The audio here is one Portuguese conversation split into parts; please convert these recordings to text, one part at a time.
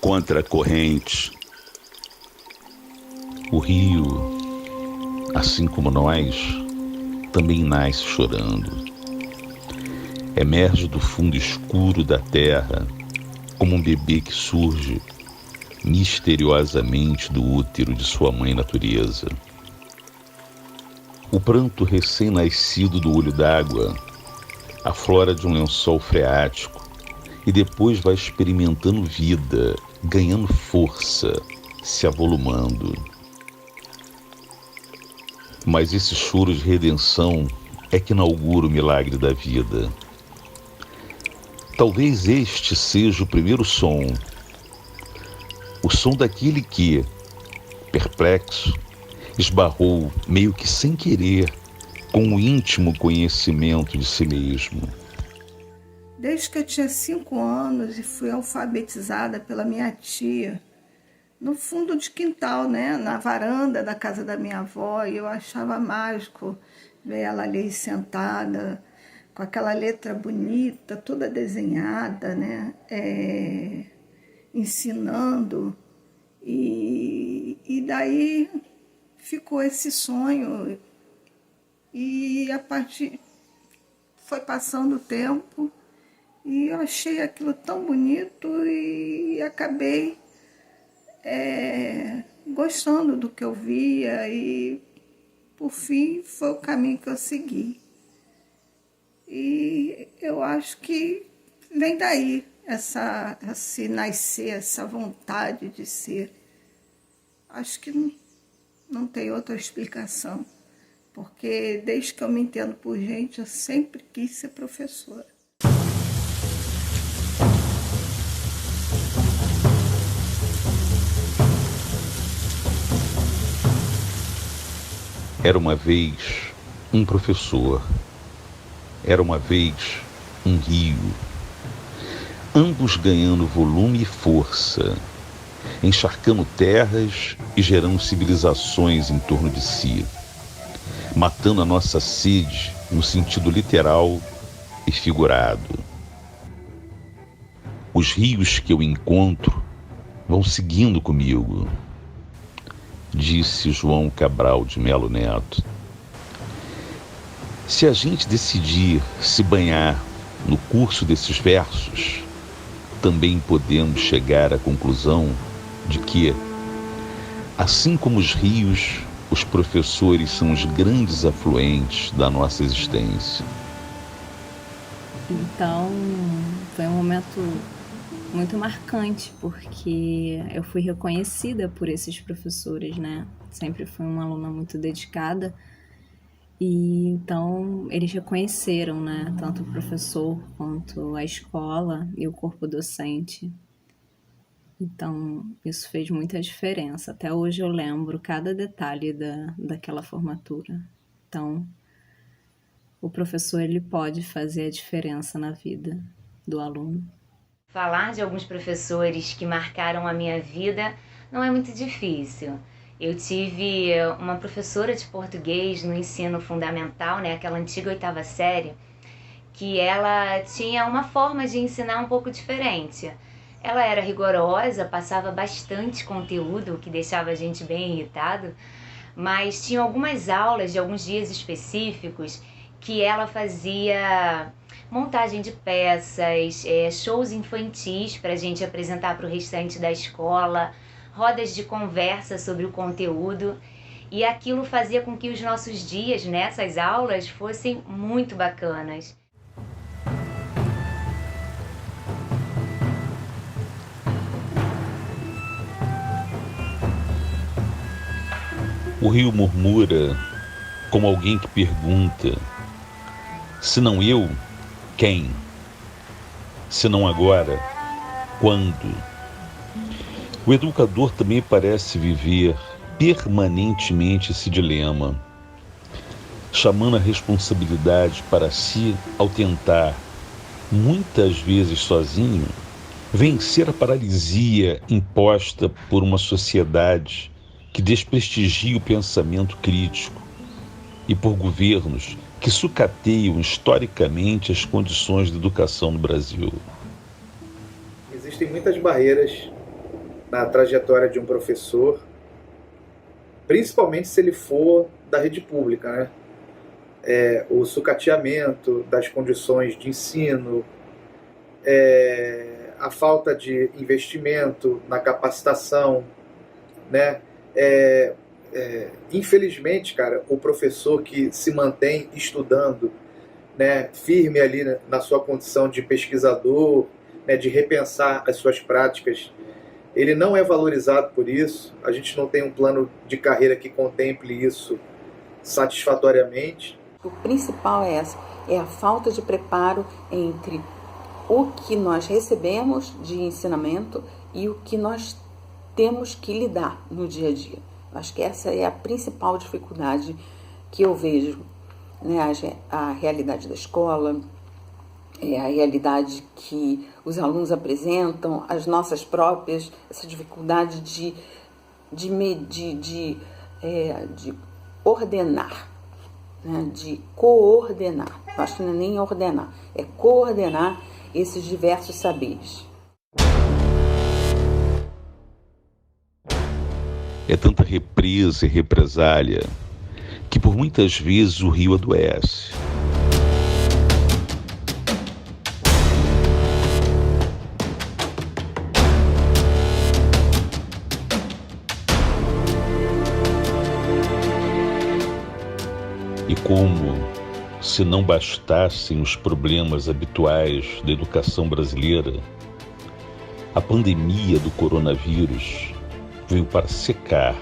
contra a corrente. O rio, assim como nós, também nasce chorando. Emerge do fundo escuro da terra, como um bebê que surge misteriosamente do útero de sua mãe natureza. O pranto recém-nascido do olho d'água aflora de um lençol freático e depois vai experimentando vida, ganhando força, se avolumando. Mas esse choro de redenção é que inaugura o milagre da vida. Talvez este seja o primeiro som, o som daquele que, perplexo, esbarrou, meio que sem querer, com o íntimo conhecimento de si mesmo. Desde que eu tinha 5 anos e fui alfabetizada pela minha tia, no fundo de quintal, né, na varanda da casa da minha avó, e eu achava mágico ver ela ali sentada, com aquela letra bonita, toda desenhada, né, ensinando, e daí ficou esse sonho, e a partir foi passando o tempo, e eu achei aquilo tão bonito e acabei gostando do que eu via e, por fim, foi o caminho que eu segui. E eu acho que vem daí esse nascer, essa vontade de ser. Acho que não tem outra explicação, porque desde que eu me entendo por gente, eu sempre quis ser professora. Era uma vez um professor, era uma vez um rio, ambos ganhando volume e força, encharcando terras e gerando civilizações em torno de si, matando a nossa sede no sentido literal e figurado. Os rios que eu encontro vão seguindo comigo, disse João Cabral de Melo Neto. Se a gente decidir se banhar no curso desses versos, também podemos chegar à conclusão de que, assim como os rios, os professores são os grandes afluentes da nossa existência. Então, foi um momento muito marcante, porque eu fui reconhecida por esses professores, né? Sempre fui uma aluna muito dedicada, e então eles reconheceram, né? Tanto o professor quanto a escola e o corpo docente. Então, isso fez muita diferença. Até hoje eu lembro cada detalhe daquela formatura. Então, o professor, ele pode fazer a diferença na vida do aluno. Falar de alguns professores que marcaram a minha vida não é muito difícil. Eu tive uma professora de português no ensino fundamental, né, aquela antiga 8ª série, que ela tinha uma forma de ensinar um pouco diferente. Ela era rigorosa, passava bastante conteúdo, o que deixava a gente bem irritado, mas tinha algumas aulas de alguns dias específicos que ela fazia montagem de peças, shows infantis para a gente apresentar para o restante da escola, rodas de conversa sobre o conteúdo, e aquilo fazia com que os nossos dias nessas aulas fossem muito bacanas. O rio murmura como alguém que pergunta: se não eu, quem? Se não agora, quando? O educador também parece viver permanentemente esse dilema, chamando a responsabilidade para si ao tentar, muitas vezes sozinho, vencer a paralisia imposta por uma sociedade que desprestigia o pensamento crítico e por governos que sucateiam historicamente as condições de educação no Brasil. Existem muitas barreiras na trajetória de um professor, principalmente se ele for da rede pública, né? O sucateamento das condições de ensino, a falta de investimento na capacitação, né? Infelizmente, cara, o professor que se mantém estudando, né, firme ali na sua condição de pesquisador, né, de repensar as suas práticas, ele não é valorizado por isso. A gente não tem um plano de carreira que contemple isso satisfatoriamente. O principal é a falta de preparo entre o que nós recebemos de ensinamento e o que nós temos que lidar no dia a dia. Acho que essa é a principal dificuldade que eu vejo, né? A realidade da escola, a realidade que os alunos apresentam, as nossas próprias, essa dificuldade de ordenar, né? De coordenar. Eu acho que não é nem ordenar, é coordenar esses diversos saberes. É tanta represa e represália que por muitas vezes o rio adoece. E como, se não bastassem os problemas habituais da educação brasileira, a pandemia do coronavírus veio para secar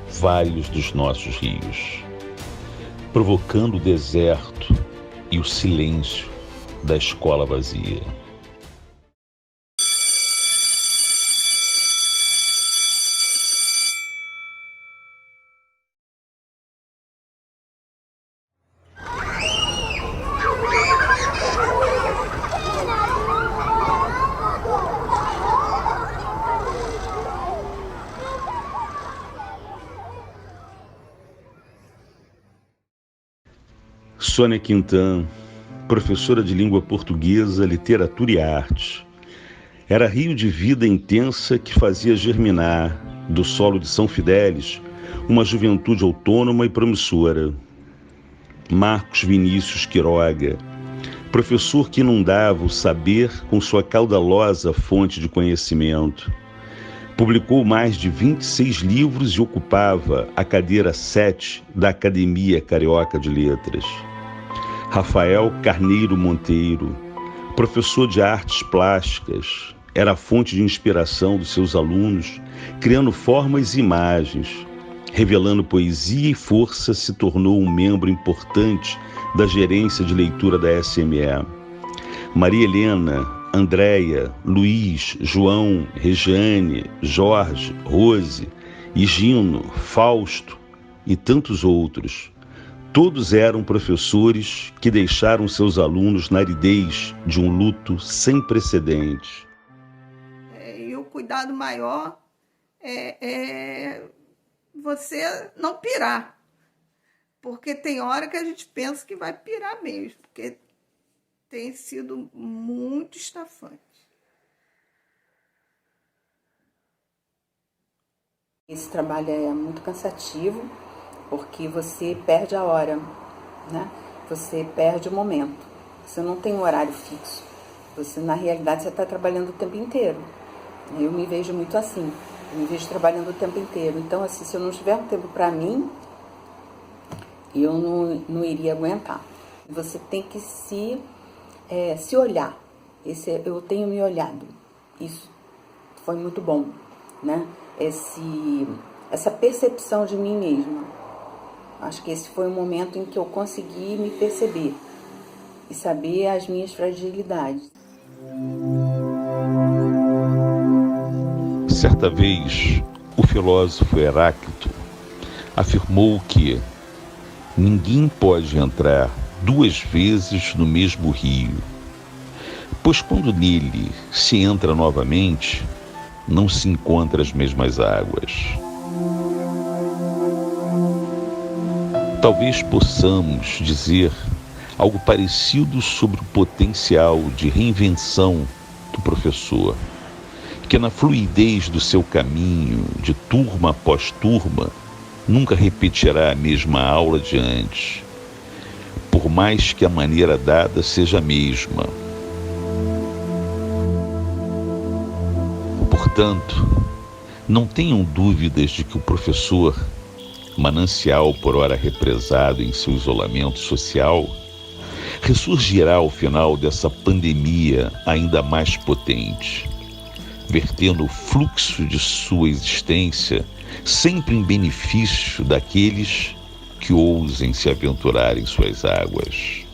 vários dos nossos rios, provocando o deserto e o silêncio da escola vazia. Sônia Quintan, professora de língua portuguesa, literatura e arte. Era rio de vida intensa que fazia germinar, do solo de São Fidélis, uma juventude autônoma e promissora. Marcos Vinícius Quiroga, professor que inundava o saber com sua caudalosa fonte de conhecimento. Publicou mais de 26 livros e ocupava a cadeira 7 da Academia Carioca de Letras. Rafael Carneiro Monteiro, professor de artes plásticas, era a fonte de inspiração dos seus alunos, criando formas e imagens. Revelando poesia e força, se tornou um membro importante da gerência de leitura da SME. Maria Helena, Andréia, Luiz, João, Regiane, Jorge, Rose, Higino, Fausto e tantos outros. Todos eram professores que deixaram seus alunos na aridez de um luto sem precedentes. E o cuidado maior é você não pirar. Porque tem hora que a gente pensa que vai pirar mesmo, porque tem sido muito estafante. Esse trabalho é muito cansativo, porque você perde a hora, né? Você perde o momento. Você não tem um horário fixo. Você, na realidade, você está trabalhando o tempo inteiro. Eu me vejo muito assim. Eu me vejo trabalhando o tempo inteiro. Então, assim, se eu não tiver um tempo para mim, eu não iria aguentar. Você tem que se olhar. Eu tenho me olhado. Isso foi muito bom, né? Essa percepção de mim mesma. Acho que esse foi o momento em que eu consegui me perceber e saber as minhas fragilidades. Certa vez, o filósofo Heráclito afirmou que ninguém pode entrar 2 vezes no mesmo rio, pois quando nele se entra novamente, não se encontra as mesmas águas. Talvez possamos dizer algo parecido sobre o potencial de reinvenção do professor, que na fluidez do seu caminho, de turma após turma, nunca repetirá a mesma aula de antes, por mais que a maneira dada seja a mesma. Portanto, não tenham dúvidas de que o professor, manancial por ora represado em seu isolamento social, ressurgirá ao final dessa pandemia ainda mais potente, vertendo o fluxo de sua existência sempre em benefício daqueles que ousem se aventurar em suas águas.